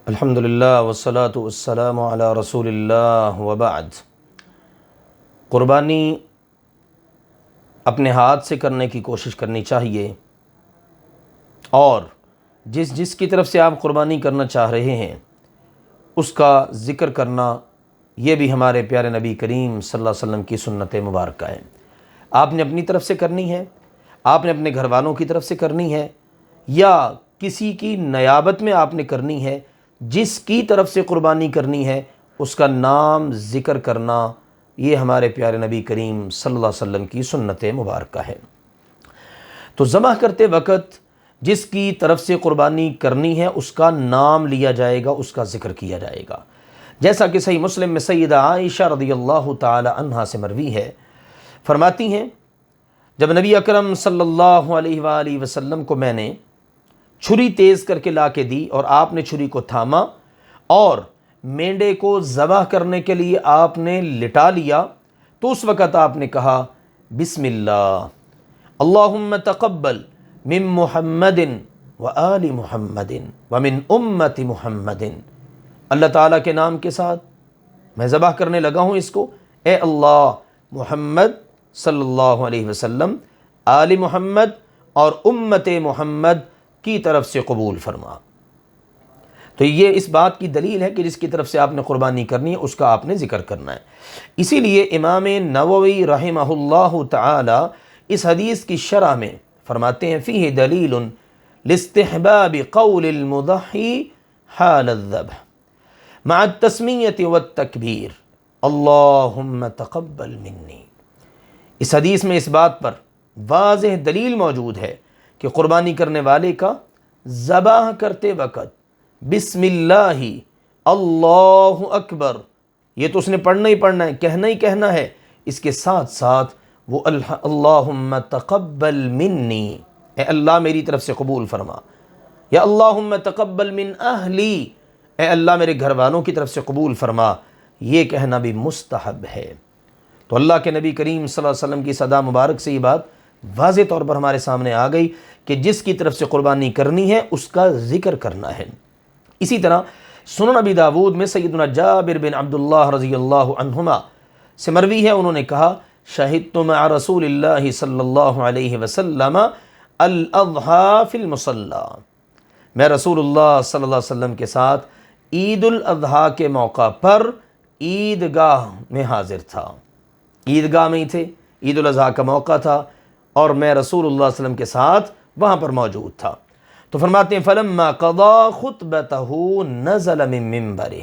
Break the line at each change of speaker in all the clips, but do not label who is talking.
الحمدللہ والصلاة والسلام علی رسول اللہ وبعد۔ قربانی اپنے ہاتھ سے کرنے کی کوشش کرنی چاہیے، اور جس کی طرف سے آپ قربانی کرنا چاہ رہے ہیں اس کا ذکر کرنا، یہ بھی ہمارے پیارے نبی کریم صلی اللہ علیہ وسلم کی سنت مبارکہ ہے۔ آپ نے اپنی طرف سے کرنی ہے، آپ نے اپنے گھر والوں کی طرف سے کرنی ہے، یا کسی کی نیابت میں آپ نے کرنی ہے۔ جس کی طرف سے قربانی کرنی ہے اس کا نام ذکر کرنا، یہ ہمارے پیارے نبی کریم صلی اللہ علیہ وسلم کی سنت مبارکہ ہے۔ تو ذبح کرتے وقت جس کی طرف سے قربانی کرنی ہے اس کا نام لیا جائے گا، اس کا ذکر کیا جائے گا، جیسا کہ صحیح مسلم میں سیدہ عائشہ رضی اللہ تعالی عنہا سے مروی ہے۔ فرماتی ہیں، جب نبی اکرم صلی اللہ علیہ وآلہ وسلم کو میں نے چھری تیز کر کے لا کے دی اور آپ نے چھری کو تھاما اور مینڈے کو ذبح کرنے کے لیے آپ نے لٹا لیا، تو اس وقت آپ نے کہا بسم اللہ اللہم تقبل من محمد و آل محمد ومن امت محمد۔ اللہ تعالیٰ کے نام کے ساتھ میں ذبح کرنے لگا ہوں اس کو، اے اللہ محمد صلی اللہ علیہ وسلم، آل محمد اور امت محمد کی طرف سے قبول فرما۔ تو یہ اس بات کی دلیل ہے کہ جس کی طرف سے آپ نے قربانی کرنی ہے اس کا آپ نے ذکر کرنا ہے۔ اسی لیے امام نووی رحمہ اللہ تعالی اس حدیث کی شرح میں فرماتے ہیں، فیہ دلیل لاستحباب قول المضحی حال الذبح مع التسمیۃ والتکبیر اللہم تقبل منی۔ اس حدیث میں اس بات پر واضح دلیل موجود ہے کہ قربانی کرنے والے کا ذبح کرتے وقت بسم اللہ اللہ اکبر، یہ تو اس نے پڑھنا ہی پڑھنا ہے، کہنا ہی کہنا ہے، اس کے ساتھ ساتھ وہ اللہم تقبل منی، اے اللہ میری طرف سے قبول فرما، یا اللہم تقبل من اہلی، اے اللہ میرے گھر والوں کی طرف سے قبول فرما، یہ کہنا بھی مستحب ہے۔ تو اللہ کے نبی کریم صلی اللہ علیہ وسلم کی صدا مبارک سے یہ بات واضح طور پر ہمارے سامنے آ گئی کہ جس کی طرف سے قربانی کرنی ہے اس کا ذکر کرنا ہے۔ اسی طرح سنن ابی داود میں سیدنا جابر بن عبداللہ رضی اللہ عنہما سے مروی ہے، انہوں نے کہا شہدت مع رسول اللہ صلی اللہ علیہ وسلم الاضحیٰ فی المصلی، میں رسول اللہ صلی اللہ علیہ وسلم کے ساتھ عید الاضحیٰ کے موقع پر عیدگاہ میں حاضر تھا، عیدگاہ میں ہی تھے، عید الاضحیٰ کا موقع تھا اور میں رسول اللہ صلی اللہ علیہ وسلم کے ساتھ وہاں پر موجود تھا۔ تو فرماتے ہیں فلما قضا خطبتہ نزل من منبرہ،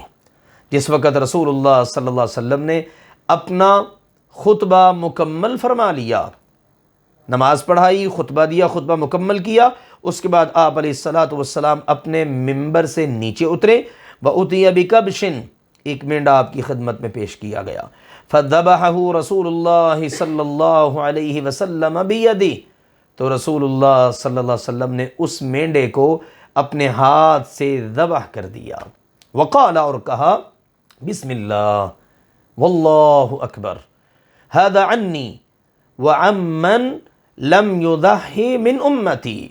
جس وقت رسول اللہ صلی اللہ علیہ وسلم نے اپنا خطبہ مکمل فرما لیا، نماز پڑھائی، خطبہ دیا، خطبہ مکمل کیا، اس کے بعد آپ علیہ الصلاۃ والسلام اپنے ممبر سے نیچے اترے، وَأُتِيَ بِكَبْشٍ، ایک مینڈا آپ کی خدمت میں پیش کیا گیا، فَذَبَحَهُ رسول اللہ صلی اللہ علیہ وسلم بِيَدِهِ، تو رسول اللہ صلی اللہ علیہ وسلم نے اس مینڈے کو اپنے ہاتھ سے ذبح کر دیا، وقال، اور کہا بسم اللہ واللہ اکبر، هذا عنی وعمن لم یضحی من امتی،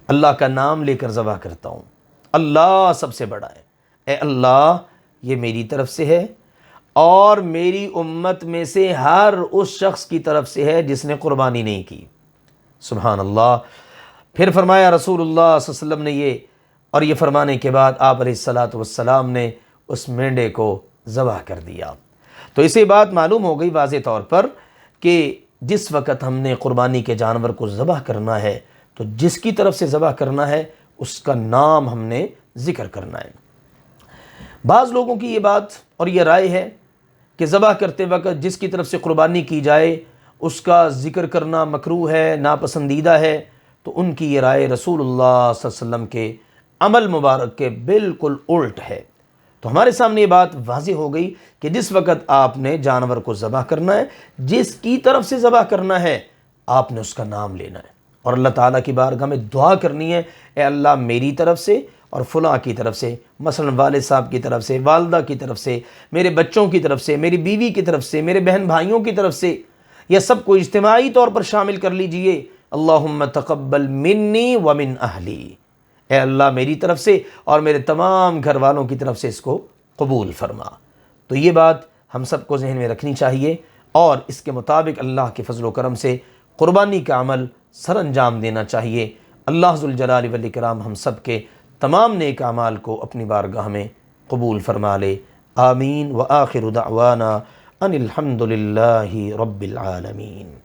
اللہ کا نام لے کر ذبح کرتا ہوں، اللہ سب سے بڑا ہے، اے اللہ یہ میری طرف سے ہے اور میری امت میں سے ہر اس شخص کی طرف سے ہے جس نے قربانی نہیں کی۔ سبحان اللہ۔ پھر فرمایا رسول اللہ صلی اللہ علیہ وسلم نے یہ، اور یہ فرمانے کے بعد آپ علیہ الصلاۃ والسلام نے اس مینڈے کو ذبح کر دیا۔ تو اسے بات معلوم ہو گئی واضح طور پر کہ جس وقت ہم نے قربانی کے جانور کو ذبح کرنا ہے تو جس کی طرف سے ذبح کرنا ہے اس کا نام ہم نے ذکر کرنا ہے۔ بعض لوگوں کی یہ بات اور یہ رائے ہے کہ ذبح کرتے وقت جس کی طرف سے قربانی کی جائے اس کا ذکر کرنا مکروہ ہے، ناپسندیدہ ہے، تو ان کی یہ رائے رسول اللہ صلی اللہ علیہ وسلم کے عمل مبارک کے بالکل الٹ ہے۔ تو ہمارے سامنے یہ بات واضح ہو گئی کہ جس وقت آپ نے جانور کو ذبح کرنا ہے، جس کی طرف سے ذبح کرنا ہے، آپ نے اس کا نام لینا ہے اور اللہ تعالیٰ کی بارگاہ میں دعا کرنی ہے، اے اللہ میری طرف سے اور فلاں کی طرف سے، مثلا والد صاحب کی طرف سے، والدہ کی طرف سے، میرے بچوں کی طرف سے، میری بیوی کی طرف سے، میرے بہن بھائیوں کی طرف سے، یا سب کو اجتماعی طور پر شامل کر لیجئے، اللہم تقبل منی ومن اہلی، اے اللہ میری طرف سے اور میرے تمام گھر والوں کی طرف سے اس کو قبول فرما۔ تو یہ بات ہم سب کو ذہن میں رکھنی چاہیے اور اس کے مطابق اللہ کے فضل و کرم سے قربانی کا عمل سر انجام دینا چاہیے۔ اللہ ذوالجلال والاکرام ہم سب کے تمام نیک اعمال کو اپنی بارگاہ میں قبول فرما لے۔ آمین۔ وآخر دعوانا ان الحمد للہ رب العالمین۔